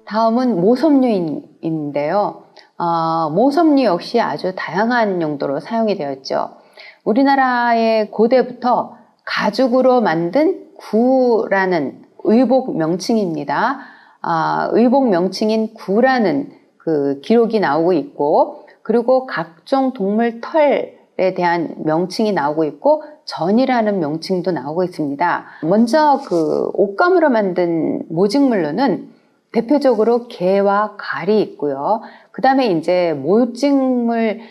다음은 모섬류인데요. 모섬류 역시 아주 다양한 용도로 사용이 되었죠. 우리나라의 고대부터 가죽으로 만든 구라는 의복 명칭입니다. 의복 명칭인 구라는 그 기록이 나오고 있고, 그리고 각종 동물 털에 대한 명칭이 나오고 있고, 전이라는 명칭도 나오고 있습니다. 먼저 그 옷감으로 만든 모직물로는 대표적으로 개와 갈이 있고요. 그 다음에 이제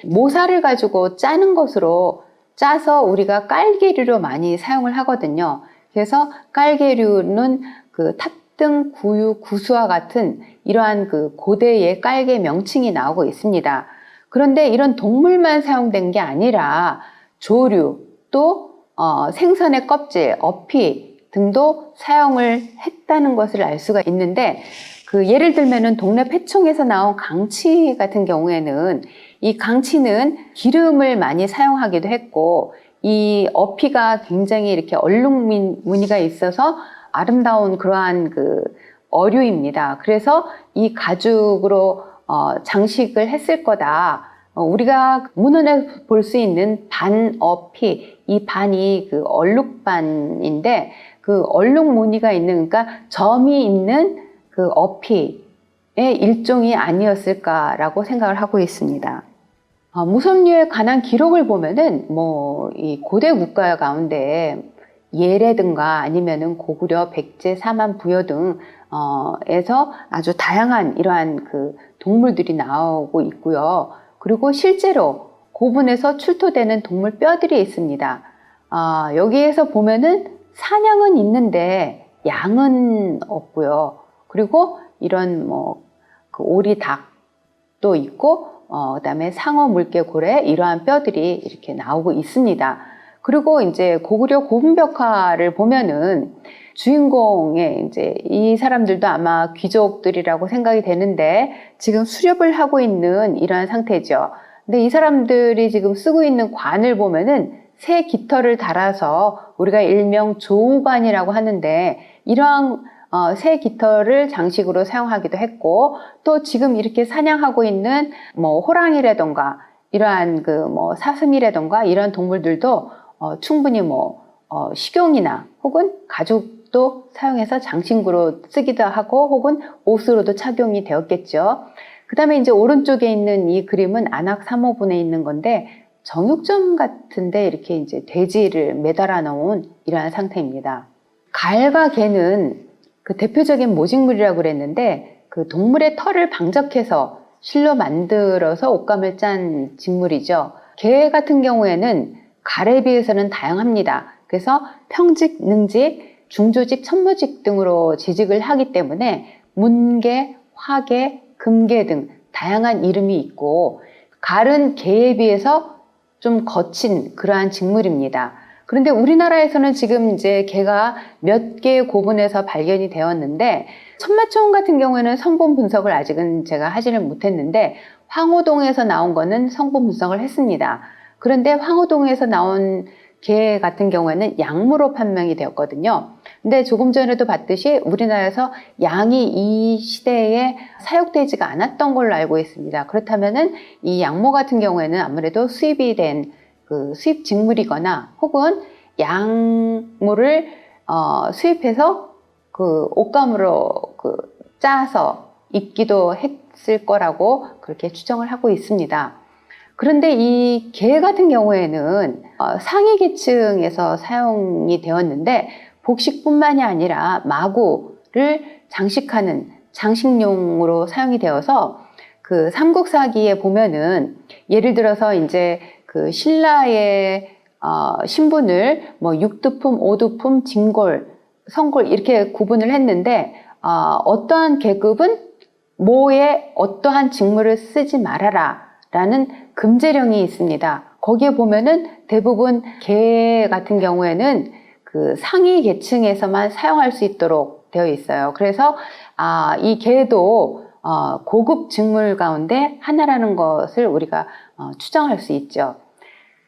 모사를 가지고 짜는 것으로 짜서 우리가 깔개류로 많이 사용을 하거든요. 그래서 깔개류는 그 탑등, 구유, 구수와 같은 이러한 그 고대의 깔개 명칭이 나오고 있습니다. 그런데 이런 동물만 사용된 게 아니라 조류, 또 생선의 껍질, 어피 등도 사용을 했다는 것을 알 수가 있는데, 그 예를 들면은 동네 폐총에서 나온 강치 같은 경우에는 이 강치는 기름을 많이 사용하기도 했고, 이 어피가 굉장히 이렇게 얼룩 무늬가 있어서 아름다운 그러한 그 어류입니다. 그래서 이 가죽으로 장식을 했을 거다. 우리가 문헌에 볼 수 있는 반어피, 이 반이 그 얼룩반인데, 그 얼룩 무늬가 있는, 그러니까 점이 있는 그 어피의 일종이 아니었을까라고 생각을 하고 있습니다. 무섬류에 관한 기록을 보면은 이 고대 국가 가운데 예래든가 아니면은 고구려, 백제, 사만, 부여 등에서 아주 다양한 이러한 그 동물들이 나오고 있고요. 그리고 실제로 고분에서 출토되는 동물 뼈들이 있습니다. 여기에서 보면은 사냥은 있는데 양은 없고요. 그리고 이런 그 오리 닭도 있고, 그다음에 상어, 물개, 고래 이러한 뼈들이 이렇게 나오고 있습니다. 그리고 이제 고구려 고분벽화를 보면은 주인공의 이제 이 사람들도 아마 귀족들이라고 생각이 되는데 지금 수렵을 하고 있는 이러한 상태죠. 근데 이 사람들이 지금 쓰고 있는 관을 보면은 새 깃털을 달아서 우리가 일명 조우관이라고 하는데, 이러한 새 깃털을 장식으로 사용하기도 했고, 또 지금 이렇게 사냥하고 있는 호랑이라던가 이러한 사슴이라던가 이런 동물들도 충분히 식용이나 혹은 가죽도 사용해서 장식으로 쓰기도 하고 혹은 옷으로도 착용이 되었겠죠. 그 다음에 이제 오른쪽에 있는 이 그림은 안악 3호분에 있는 건데, 정육점 같은데 이렇게 이제 돼지를 매달아 놓은 이러한 상태입니다. 갈과 개는 그 대표적인 모직물이라고 그랬는데, 그 동물의 털을 방적해서 실로 만들어서 옷감을 짠 직물이죠. 개 같은 경우에는 갈에 비해서는 다양합니다. 그래서 평직, 능직, 중조직, 천무직 등으로 지직을 하기 때문에 문개, 화개, 금개 등 다양한 이름이 있고, 갈은 개에 비해서 좀 거친 그러한 직물입니다. 그런데 우리나라에서는 지금 이제 개가 몇 개의 고분에서 발견이 되었는데, 천마총 같은 경우에는 성분 분석을 아직은 제가 하지는 못했는데, 황호동에서 나온 거는 성분 분석을 했습니다. 그런데 황호동에서 나온 개 같은 경우에는 양무로 판명이 되었거든요. 근데 조금 전에도 봤듯이 우리나라에서 양이 이 시대에 사육되지가 않았던 걸로 알고 있습니다. 그렇다면은 이 양모 같은 경우에는 아무래도 수입이 된 그 수입 직물이거나 혹은 양모를 수입해서 그 옷감으로 짜서 입기도 했을 거라고 그렇게 추정을 하고 있습니다. 그런데 이 개 같은 경우에는 상위 계층에서 사용이 되었는데, 복식뿐만이 아니라 마구를 장식하는 장식용으로 사용이 되어서 그 삼국사기에 보면은 예를 들어서 이제 그 신라의 신분을 육두품, 오두품, 진골, 성골 이렇게 구분을 했는데, 어떠한 계급은 모에 어떠한 직물을 쓰지 말아라 라는 금제령이 있습니다. 거기에 보면은 대부분 개 같은 경우에는 그 상위 계층에서만 사용할 수 있도록 되어 있어요. 그래서 이 개도 고급 직물 가운데 하나라는 것을 우리가 추정할 수 있죠.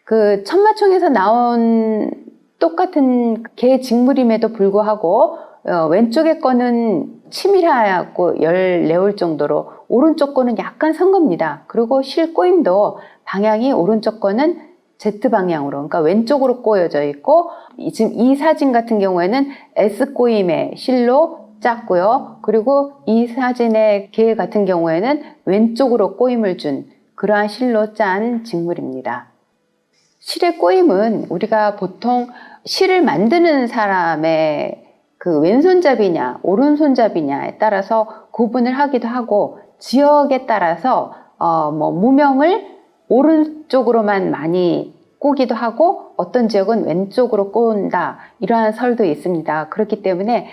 그 천마총에서 나온 똑같은 개 직물임에도 불구하고 왼쪽에 거는 치밀하고 열내올 정도로 오른쪽 거는 약간 선 겁니다. 그리고 실 꼬임도 방향이 오른쪽 거는 Z 방향으로, 그러니까 왼쪽으로 꼬여져 있고, 지금 이 사진 같은 경우에는 S 꼬임의 실로 짰고요. 그리고 이 사진의 개 같은 경우에는 왼쪽으로 꼬임을 준 그러한 실로 짠 직물입니다. 실의 꼬임은 우리가 보통 실을 만드는 사람의 그 왼손잡이냐 오른손잡이냐에 따라서 구분을 하기도 하고, 지역에 따라서 무명을 오른쪽으로만 많이 꼬기도 하고 어떤 지역은 왼쪽으로 꼬은다, 이러한 설도 있습니다. 그렇기 때문에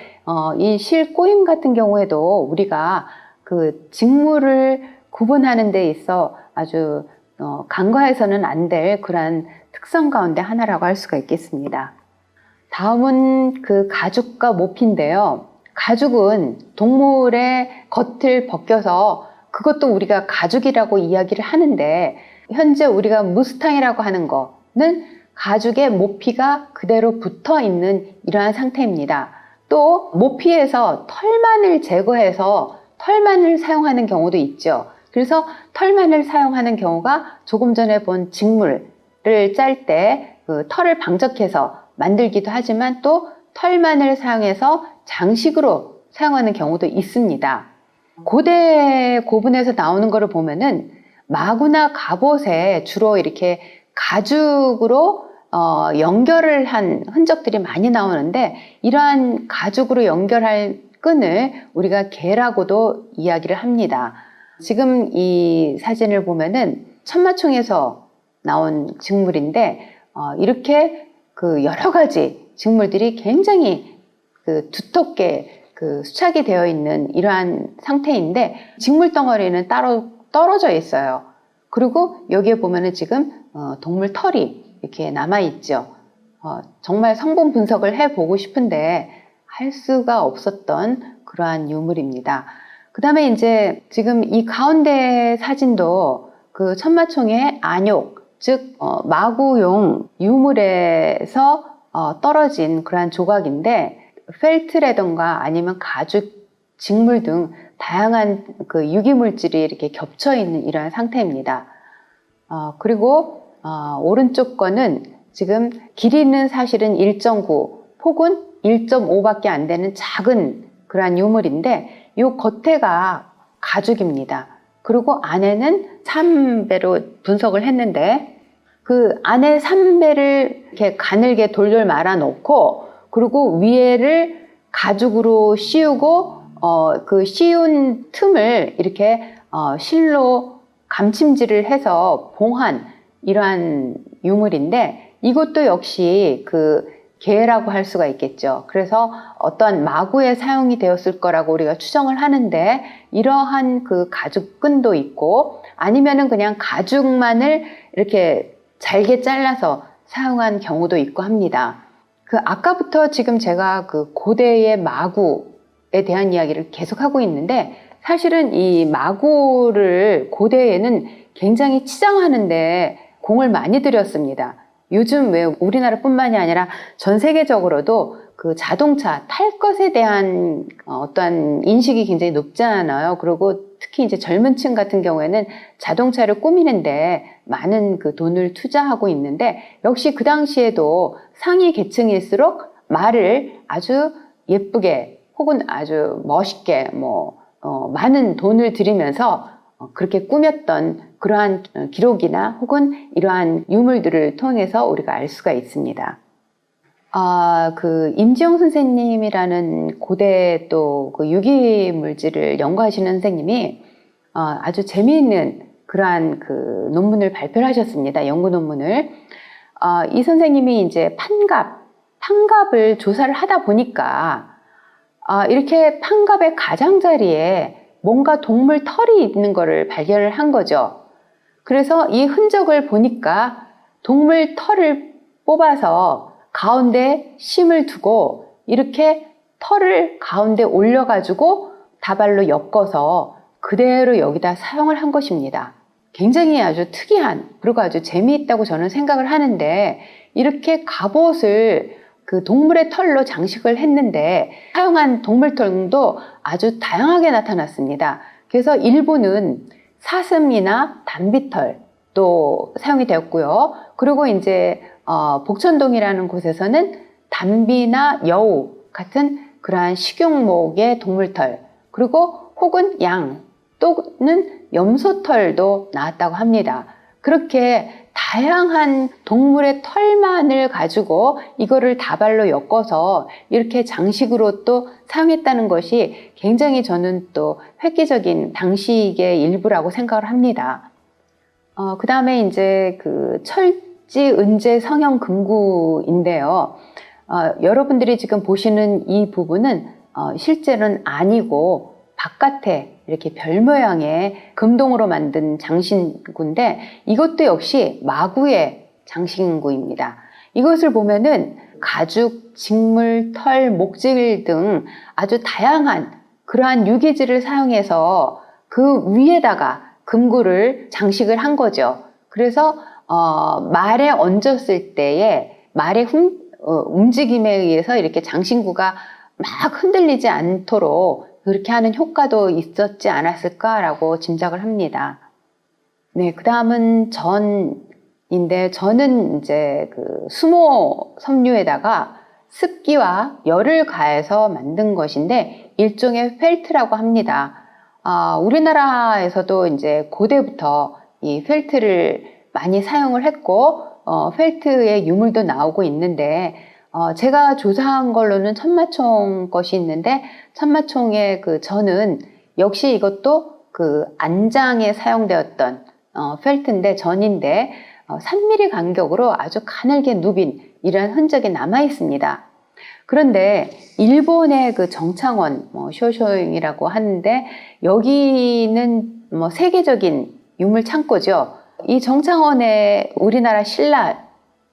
이 실 꼬임 같은 경우에도 우리가 그 직물을 구분하는 데 있어 아주 간과해서는 안 될 그러한 특성 가운데 하나라고 할 수가 있겠습니다. 다음은 그 가죽과 모피인데요. 가죽은 동물의 겉을 벗겨서 그것도 우리가 가죽이라고 이야기를 하는데, 현재 우리가 무스탕이라고 하는 거는 가죽의 모피가 그대로 붙어 있는 이러한 상태입니다. 또 모피에서 털만을 제거해서 털만을 사용하는 경우도 있죠. 그래서 털만을 사용하는 경우가 조금 전에 본 직물을 짤 때 그 털을 방적해서 만들기도 하지만, 또 털만을 사용해서 장식으로 사용하는 경우도 있습니다. 고대 고분에서 나오는 것을 보면은 마구나 갑옷에 주로 이렇게 가죽으로 연결을 한 흔적들이 많이 나오는데, 이러한 가죽으로 연결할 끈을 우리가 개라고도 이야기를 합니다. 지금 이 사진을 보면은 천마총에서 나온 직물인데, 이렇게 그 여러 가지 직물들이 굉장히 그 두텁게 그 수착이 되어 있는 이러한 상태인데, 직물 덩어리는 따로 떨어져 있어요. 그리고 여기에 보면은 지금 동물 털이 이렇게 남아 있죠. 정말 성분 분석을 해보고 싶은데 할 수가 없었던 그러한 유물입니다. 그 다음에 이제 지금 이 가운데 사진도 그 천마총의 안욕, 즉 마구용 유물에서 떨어진 그러한 조각인데, 펠트라던가 아니면 가죽, 직물 등 다양한 그 유기물질이 이렇게 겹쳐 있는 이러한 상태입니다. 그리고 오른쪽 거는 지금 길이는 사실은 1.9, 폭은 1.5밖에 안 되는 작은 그러한 유물인데, 이 겉에가 가죽입니다. 그리고 안에는 3배로 분석을 했는데, 그 안에 3배를 이렇게 가늘게 돌돌 말아 놓고, 그리고 위에를 가죽으로 씌우고 그 씌운 틈을 이렇게 실로 감침질을 해서 봉한 이러한 유물인데, 이것도 역시 그 개라고 할 수가 있겠죠. 그래서 어떤 마구에 사용이 되었을 거라고 우리가 추정을 하는데, 이러한 그 가죽끈도 있고, 아니면은 그냥 가죽만을 이렇게 잘게 잘라서 사용한 경우도 있고 합니다. 그 아까부터 지금 제가 그 고대의 마구에 대한 이야기를 계속하고 있는데, 사실은 이 마구를 고대에는 굉장히 치장하는데 공을 많이 들였습니다. 요즘 왜 우리나라뿐만이 아니라 전 세계적으로도 그 자동차 탈 것에 대한 어떠한 인식이 굉장히 높잖아요. 그리고 특히 이제 젊은 층 같은 경우에는 자동차를 꾸미는데 많은 그 돈을 투자하고 있는데, 역시 그 당시에도 상위 계층일수록 말을 아주 예쁘게 혹은 아주 멋있게 많은 돈을 들이면서 그렇게 꾸몄던 그러한 기록이나 혹은 이러한 유물들을 통해서 우리가 알 수가 있습니다. 그 임지영 선생님이라는 고대 또 그 유기물질을 연구하시는 선생님이 아주 재미있는 그러한 그 논문을 발표를 하셨습니다. 연구 논문을. 이 선생님이 이제 판갑을 조사를 하다 보니까 이렇게 판갑의 가장자리에 뭔가 동물 털이 있는 것을 발견을 한 거죠. 그래서 이 흔적을 보니까 동물 털을 뽑아서 가운데 심을 두고 이렇게 털을 가운데 올려가지고 다발로 엮어서 그대로 여기다 사용을 한 것입니다. 굉장히 아주 특이한, 그리고 아주 재미있다고 저는 생각을 하는데, 이렇게 갑옷을 그 동물의 털로 장식을 했는데 사용한 동물털도 아주 다양하게 나타났습니다. 그래서 일부는 사슴이나 담비털도 사용이 되었고요. 그리고 이제 복천동이라는 곳에서는 담비나 여우 같은 그러한 식용목의 동물털, 그리고 혹은 양 또는 염소털도 나왔다고 합니다. 그렇게 다양한 동물의 털만을 가지고 이거를 다발로 엮어서 이렇게 장식으로 또 사용했다는 것이 굉장히 저는 또 획기적인 당시의 일부라고 생각을 합니다. 그 다음에 이제 그 철지 은재 성형 금구인데요. 여러분들이 지금 보시는 이 부분은 실제는 아니고 바깥에 이렇게 별 모양의 금동으로 만든 장신구인데 이것도 역시 마구의 장신구입니다. 이것을 보면은 가죽, 직물, 털, 목질 등 아주 다양한 그러한 유기질을 사용해서 그 위에다가 금구를 장식을 한 거죠. 그래서 말에 얹었을 때에 말의 움직임에 의해서 이렇게 장신구가 막 흔들리지 않도록 그렇게 하는 효과도 있었지 않았을까라고 짐작을 합니다. 네, 그 다음은 전인데, 전은 이제 그 수모 섬유에다가 습기와 열을 가해서 만든 것인데, 일종의 펠트라고 합니다. 우리나라에서도 이제 고대부터 이 펠트를 많이 사용을 했고, 펠트의 유물도 나오고 있는데, 제가 조사한 걸로는 천마총 것이 있는데 천마총의 그 전은 역시 이것도 그 안장에 사용되었던 펠트인데 전인데 3mm 간격으로 아주 가늘게 누빈 이런 흔적이 남아 있습니다. 그런데 일본의 그 정창원 쇼쇼잉이라고 하는데 여기는 세계적인 유물 창고죠. 이 정창원에 우리나라 신라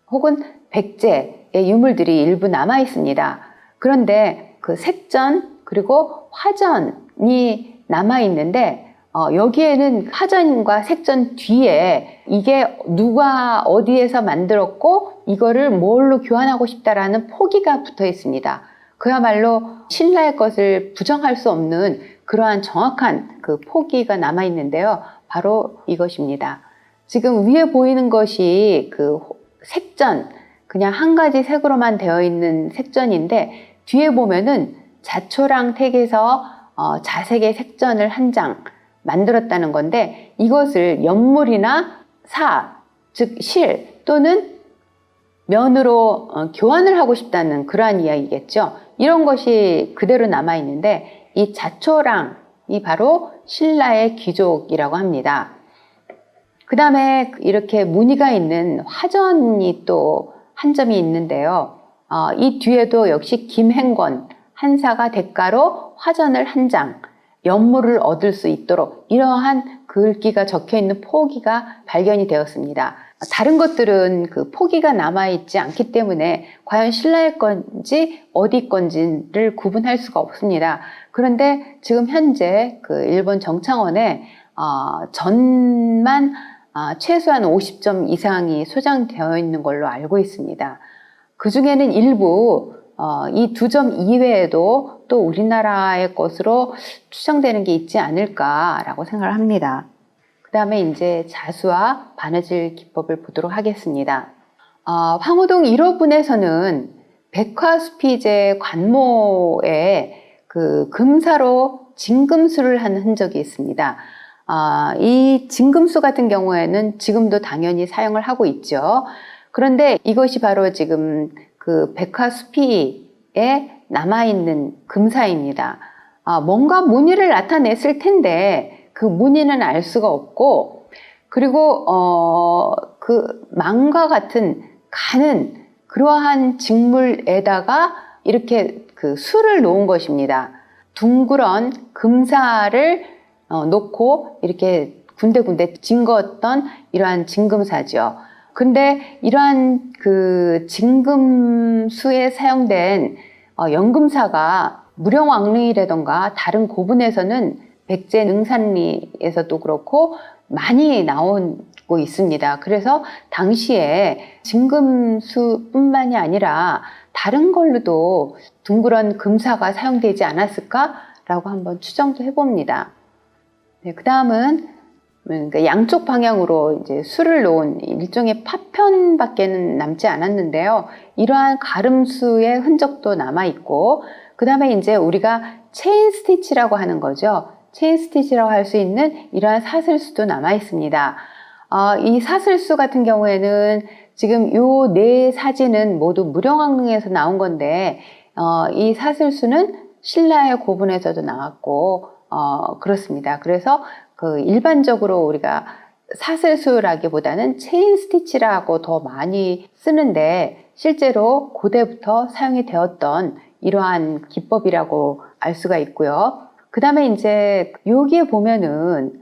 혹은 백제 유물들이 일부 남아 있습니다. 그런데 그 색전 그리고 화전이 남아 있는데 여기에는 화전과 색전 뒤에 이게 누가 어디에서 만들었고 이거를 뭘로 교환하고 싶다라는 포기가 붙어 있습니다. 그야말로 신라의 것을 부정할 수 없는 그러한 정확한 그 포기가 남아 있는데요. 바로 이것입니다. 지금 위에 보이는 것이 그 색전, 그냥 한 가지 색으로만 되어 있는 색전인데 뒤에 보면은 자초랑 택에서 자색의 색전을 한 장 만들었다는 건데 이것을 연물이나 사, 즉 실 또는 면으로 교환을 하고 싶다는 그러한 이야기겠죠. 이런 것이 그대로 남아 있는데 이 자초랑이 바로 신라의 귀족이라고 합니다. 그 다음에 이렇게 무늬가 있는 화전이 또 한 점이 있는데요. 이 뒤에도 역시 김행권 한사가 대가로 화전을 한 장, 연물을 얻을 수 있도록 이러한 글귀가 적혀 있는 포기가 발견이 되었습니다. 다른 것들은 그 포기가 남아있지 않기 때문에 과연 신라의 건지 어디 건지를 구분할 수가 없습니다. 그런데 지금 현재 그 일본 정창원에 전만 최소한 50점 이상이 소장되어 있는 걸로 알고 있습니다. 그 중에는 일부 이 2점 이외에도 또 우리나라의 것으로 추정되는 게 있지 않을까라고 생각을 합니다. 그 다음에 이제 자수와 바느질 기법을 보도록 하겠습니다. 황호동 1호분에서는 백화수피제 관모에 그 금사로 진금수를 한 흔적이 있습니다. 이 진금수 같은 경우에는 지금도 당연히 사용을 하고 있죠. 그런데 이것이 바로 지금 그 백화수피에 남아있는 금사입니다. 뭔가 무늬를 나타냈을 텐데 그 무늬는 알 수가 없고 그리고 그 망과 같은 가는 그러한 직물에다가 이렇게 그 수를 놓은 것입니다. 둥그런 금사를 놓고 이렇게 군데군데 징거었던 이러한 진금사죠. 근데 이러한 그 진금수에 사용된 연금사가 무령왕릉이라던가 다른 고분에서는 백제 능산리에서도 그렇고 많이 나오고 있습니다. 그래서 당시에 진금수뿐만이 아니라 다른 걸로도 둥그런 금사가 사용되지 않았을까라고 한번 추정도 해봅니다. 네, 그 다음은 그러니까 양쪽 방향으로 이제 수를 놓은 일종의 파편밖에는 남지 않았는데요. 이러한 가름수의 흔적도 남아있고, 그 다음에 이제 우리가 체인 스티치라고 하는 거죠. 체인 스티치라고 할 수 있는 이러한 사슬수도 남아있습니다. 이 사슬수 같은 경우에는 지금 요 네 사진은 모두 무령왕릉에서 나온 건데, 이 사슬수는 신라의 고분에서도 나왔고, 그렇습니다. 그래서 그 일반적으로 우리가 사슬수라기보다는 체인 스티치라고 더 많이 쓰는데, 실제로 고대부터 사용이 되었던 이러한 기법이라고 알 수가 있고요. 그 다음에 이제 여기에 보면은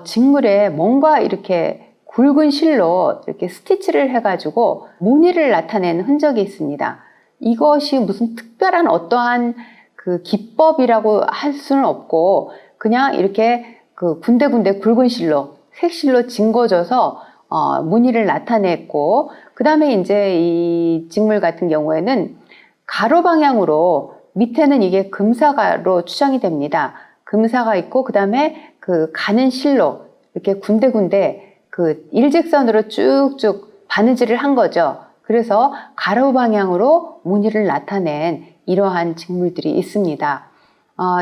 직물에 뭔가 이렇게 굵은 실로 이렇게 스티치를 해가지고 무늬를 나타낸 흔적이 있습니다. 이것이 무슨 특별한 어떠한 그 기법이라고 할 수는 없고, 그냥 이렇게 그 군데군데 굵은 실로, 색실로 징거져서 무늬를 나타냈고, 그 다음에 이제 이 직물 같은 경우에는 가로 방향으로 밑에는 이게 금사가로 추정이 됩니다. 금사가 있고, 그 다음에 그 가는 실로 이렇게 군데군데 그 일직선으로 쭉쭉 바느질을 한 거죠. 그래서 가로 방향으로 무늬를 나타낸 이러한 직물들이 있습니다.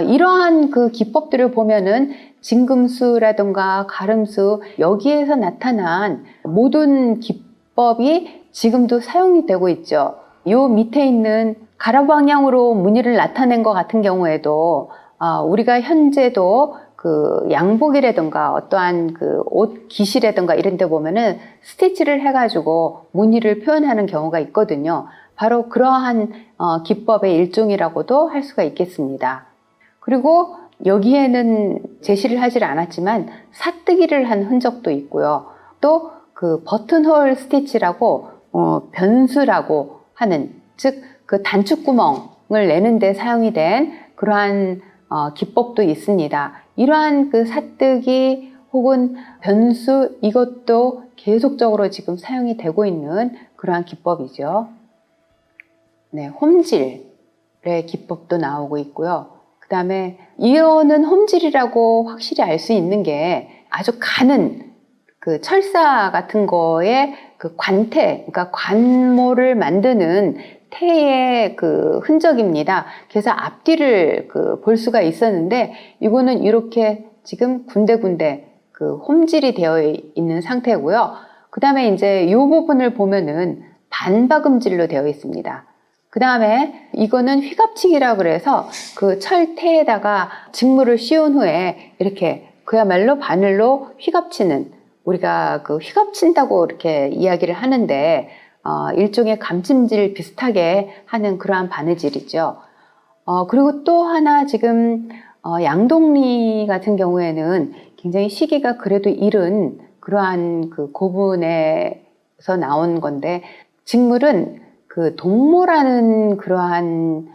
이러한 그 기법들을 보면은 진금수라든가 가름수, 여기에서 나타난 모든 기법이 지금도 사용이 되고 있죠. 요 밑에 있는 가로 방향으로 무늬를 나타낸 것 같은 경우에도 우리가 현재도 그 양복이라든가 어떠한 그 옷 기시라든가 이런 데 보면은 스티치를 해가지고 무늬를 표현하는 경우가 있거든요. 바로 그러한 기법의 일종이라고도 할 수가 있겠습니다. 그리고 여기에는 제시를 하질 않았지만 사뜨기를 한 흔적도 있고요. 또 그 버튼홀 스티치라고 변수라고 하는, 즉 그 단축구멍을 내는 데 사용이 된 그러한 기법도 있습니다. 이러한 그 사뜨기 혹은 변수, 이것도 계속적으로 지금 사용이 되고 있는 그러한 기법이죠. 네, 홈질의 기법도 나오고 있고요. 그 다음에 이거는 홈질이라고 확실히 알 수 있는 게 아주 가는 그 철사 같은 거에 그 관태, 그러니까 관모를 만드는 태의 그 흔적입니다. 그래서 앞뒤를 그 볼 수가 있었는데, 이거는 이렇게 지금 군데군데 그 홈질이 되어 있는 상태고요. 그 다음에 이제 이 부분을 보면은 반박음질로 되어 있습니다. 그 다음에 이거는 휘갑치기라고 그래서 그 철태에다가 직물을 씌운 후에 이렇게 그야말로 바늘로 휘갑치는, 우리가 그 휘갑친다고 이렇게 이야기를 하는데, 일종의 감침질 비슷하게 하는 그러한 바느질이죠. 그리고 또 하나 지금 양동리 같은 경우에는 굉장히 시기가 그래도 이른 그러한 그 고분에서 나온 건데, 직물은 그 동모라는 그러한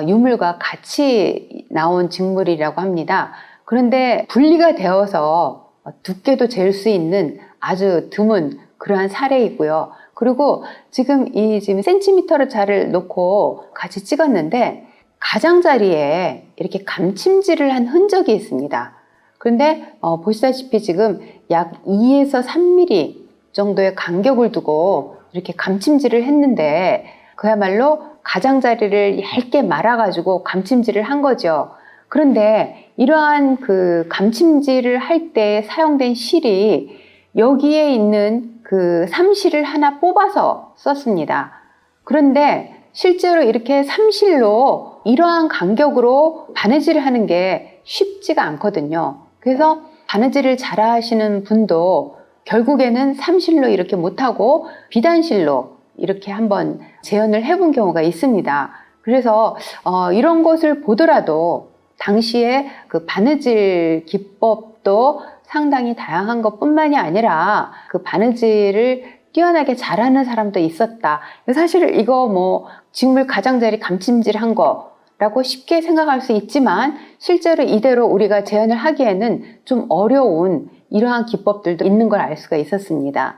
유물과 같이 나온 직물이라고 합니다. 그런데 분리가 되어서 두께도 잴 수 있는 아주 드문 그러한 사례이고요. 그리고 지금 지금 센티미터를 자를 놓고 같이 찍었는데, 가장자리에 이렇게 감침질을 한 흔적이 있습니다. 그런데 보시다시피 지금 약 2에서 3mm 정도의 간격을 두고 이렇게 감침질을 했는데, 그야말로 가장자리를 얇게 말아가지고 감침질을 한 거죠. 그런데 이러한 그 감침질을 할 때 사용된 실이 여기에 있는 그 삼실을 하나 뽑아서 썼습니다. 그런데 실제로 이렇게 삼실로 이러한 간격으로 바느질을 하는 게 쉽지가 않거든요. 그래서 바느질을 잘 하시는 분도 결국에는 삼실로 이렇게 못하고 비단실로 이렇게 한번 재현을 해본 경우가 있습니다. 그래서 이런 것을 보더라도 당시에 그 바느질 기법도 상당히 다양한 것뿐만이 아니라 그 바느질을 뛰어나게 잘하는 사람도 있었다. 사실 이거 뭐 직물 가장자리 감침질 한 거라고 쉽게 생각할 수 있지만, 실제로 이대로 우리가 재현을 하기에는 좀 어려운 이러한 기법들도 있는 걸 알 수가 있었습니다.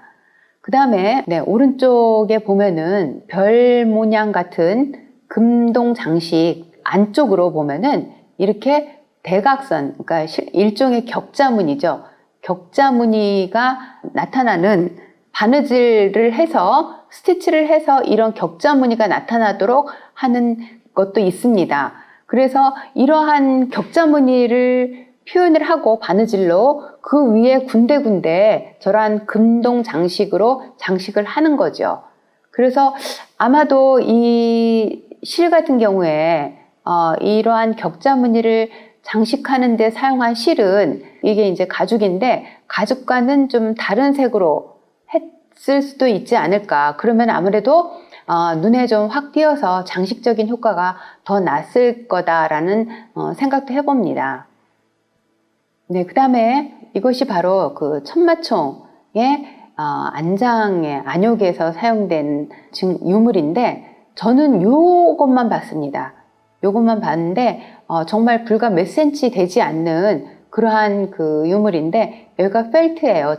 그 다음에 네, 오른쪽에 보면은 별 모양 같은 금동 장식 안쪽으로 보면은 이렇게 대각선, 그러니까 일종의 격자무늬죠. 격자무늬가 나타나는 바느질을 해서 스티치를 해서 이런 격자무늬가 나타나도록 하는 것도 있습니다. 그래서 이러한 격자무늬를 표현을 하고 바느질로 그 위에 군데군데 저러한 금동 장식으로 장식을 하는 거죠. 그래서 아마도 이 실 같은 경우에 이러한 격자무늬를 장식하는 데 사용한 실은 이게 이제 가죽인데 가죽과는 좀 다른 색으로 했을 수도 있지 않을까. 그러면 아무래도 눈에 좀 확 띄어서 장식적인 효과가 더 났을 거다라는 생각도 해봅니다. 네, 그 다음에 이것이 바로 그 천마총의 안장의 안욕에서 사용된 유물인데 저는 요것만 봤습니다. 요것만 봤는데 정말 불과 몇 센치 되지 않는 그러한 그 유물인데 여기가 펠트예요.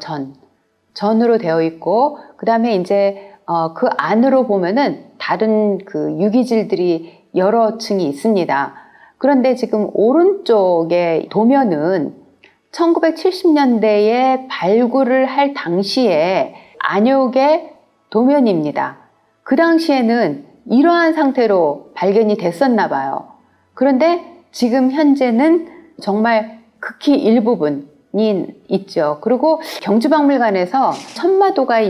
전으로 되어 있고 그 다음에 이제 그 안으로 보면은 다른 그 유기질들이 여러 층이 있습니다. 그런데 지금 오른쪽에 도면은 1970년대에 발굴을 할 당시에 안욕의 도면입니다. 그 당시에는 이러한 상태로 발견이 됐었나 봐요. 그런데 지금 현재는 정말 극히 일부분이 있죠. 그리고 경주박물관에서 천마도가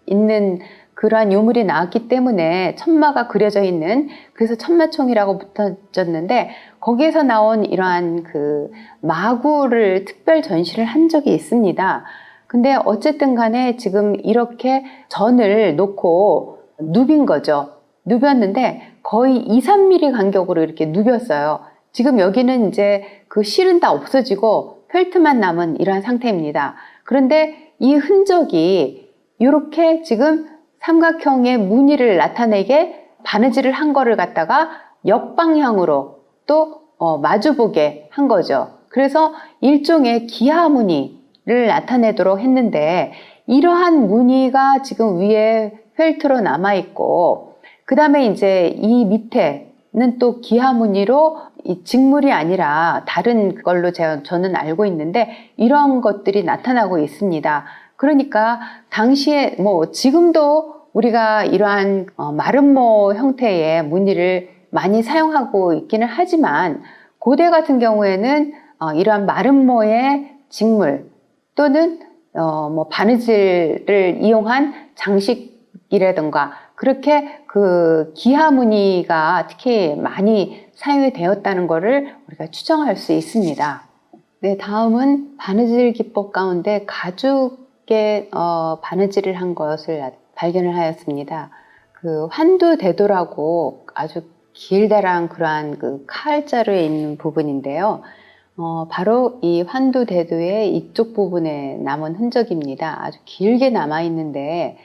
있는 그러한 유물이 나왔기 때문에 천마가 그려져 있는, 그래서 천마총이라고 붙어졌는데 거기에서 나온 이러한 그 마구를 특별 전시를 한 적이 있습니다. 근데 어쨌든 간에 지금 이렇게 전을 놓고 누빈 거죠. 누볐는데 거의 2, 3mm 간격으로 이렇게 누볐어요. 지금 여기는 이제 그 실은 다 없어지고 펠트만 남은 이러한 상태입니다. 그런데 이 흔적이 이렇게 지금 삼각형의 무늬를 나타내게 바느질을 한 거를 갖다가 역방향으로 또 마주보게 한 거죠. 그래서 일종의 기하 무늬를 나타내도록 했는데 이러한 무늬가 지금 위에 펠트로 남아있고 그 다음에 이제 이 밑에는 또 기하 무늬로 이 직물이 아니라 다른 걸로 저는 알고 있는데 이런 것들이 나타나고 있습니다. 그러니까 당시에 뭐 지금도 우리가 이러한 마름모 형태의 무늬를 많이 사용하고 있기는 하지만 고대 같은 경우에는 이러한 마름모의 직물 또는 뭐 바느질을 이용한 장식이라든가 그렇게 그 기하 무늬가 특히 많이 사용이 되었다는 것을 우리가 추정할 수 있습니다. 네, 다음은 바느질 기법 가운데 가죽에 바느질을 한 것을 발견을 하였습니다. 그 환두대도라고 아주 길다란 그러한 그 칼자루에 있는 부분인데요. 바로 이 환두대도의 이쪽 부분에 남은 흔적입니다. 아주 길게 남아 있는데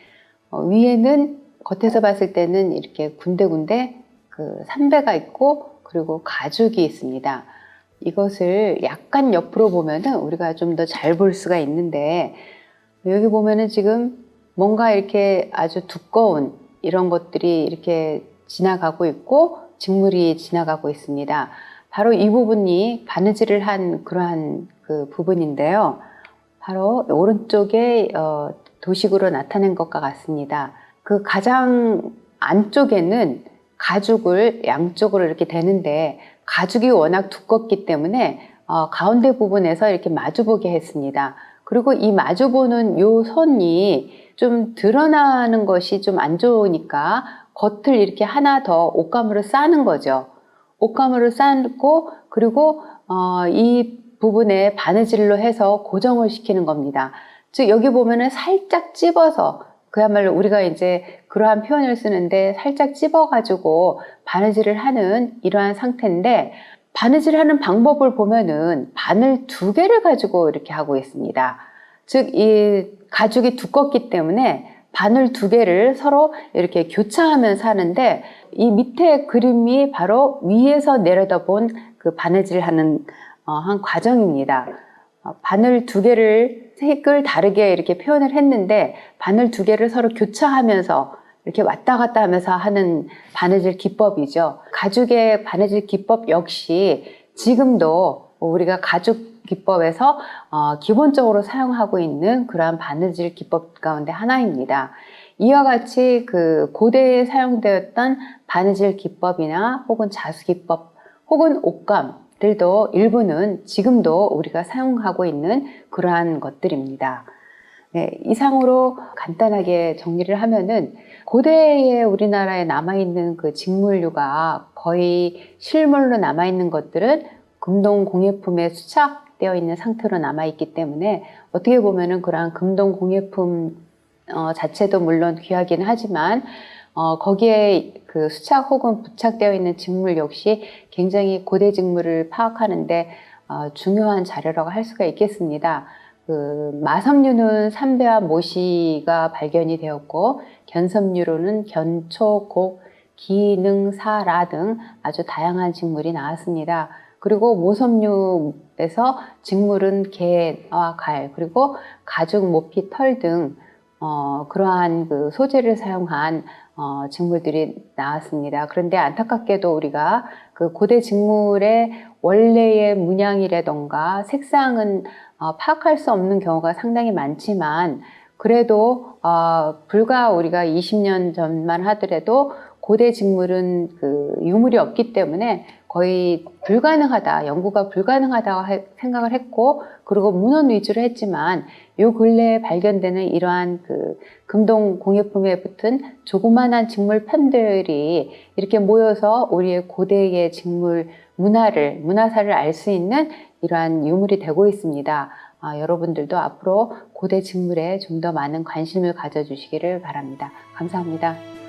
위에는 겉에서 봤을 때는 이렇게 군데군데 그 삼배가 있고 그리고 가죽이 있습니다. 이것을 약간 옆으로 보면은 우리가 좀 더 잘 볼 수가 있는데 여기 보면은 지금 뭔가 이렇게 아주 두꺼운 이런 것들이 이렇게 지나가고 있고 직물이 지나가고 있습니다. 바로 이 부분이 바느질을 한 그러한 그 부분인데요. 바로 오른쪽에 도식으로 나타낸 것과 같습니다. 그 가장 안쪽에는 가죽을 양쪽으로 이렇게 대는데 가죽이 워낙 두껍기 때문에 가운데 부분에서 이렇게 마주보게 했습니다. 그리고 이 마주보는 요 선이 좀 드러나는 것이 좀 안 좋으니까 겉을 이렇게 하나 더 옷감으로 싸는 거죠. 옷감으로 싸고 그리고 이 부분에 바느질로 해서 고정을 시키는 겁니다. 즉 여기 보면은 살짝 찝어서 그야말로 우리가 이제 그러한 표현을 쓰는데 살짝 찝어가지고 바느질을 하는 이러한 상태인데 바느질 하는 방법을 보면은 바늘 2개를 가지고 이렇게 하고 있습니다. 즉 이 가죽이 두껍기 때문에 바늘 2개를 서로 이렇게 교차하면서 하는데 이 밑에 그림이 바로 위에서 내려다본 그 바느질 하는 한 과정입니다. 바늘 두 개를 색을 다르게 이렇게 표현을 했는데 바늘 두 개를 서로 교차하면서 이렇게 왔다 갔다 하면서 하는 바느질 기법이죠. 가죽의 바느질 기법 역시 지금도 우리가 가죽 기법에서 기본적으로 사용하고 있는 그러한 바느질 기법 가운데 하나입니다. 이와 같이 그 고대에 사용되었던 바느질 기법이나 혹은 자수 기법 혹은 옷감들도 일부는 지금도 우리가 사용하고 있는 그러한 것들입니다. 네, 이상으로 간단하게 정리를 하면은 고대에 우리나라에 남아있는 그 직물류가 거의 실물로 남아있는 것들은 금동공예품에 수착되어 있는 상태로 남아있기 때문에 어떻게 보면은 그러한 금동공예품 자체도 물론 귀하긴 하지만 거기에 그 수착 혹은 부착되어 있는 직물 역시 굉장히 고대 직물을 파악하는데 중요한 자료라고 할 수가 있겠습니다. 그 마섬류는 삼배와 모시가 발견이 되었고 견섬류로는 견초, 곡, 기, 능, 사, 라 등 아주 다양한 직물이 나왔습니다. 그리고 모섬류에서 직물은 개와 갈, 그리고 가죽, 모피, 털 등 그러한 그 소재를 사용한 직물들이 나왔습니다. 그런데 안타깝게도 우리가 그 고대 직물의 원래의 문양이라던가 색상은 파악할 수 없는 경우가 상당히 많지만 그래도 불과 우리가 20년 전만 하더라도 고대 직물은 그 유물이 없기 때문에 거의 불가능하다, 연구가 불가능하다고 생각을 했고, 그리고 문헌 위주로 했지만 요 근래에 발견되는 이러한 그 금동 공예품에 붙은 조그만한 직물 편들이 이렇게 모여서 우리의 고대의 직물 문화사를 알 수 있는 이러한 유물이 되고 있습니다. 여러분들도 앞으로 고대 직물에 좀 더 많은 관심을 가져주시기를 바랍니다. 감사합니다.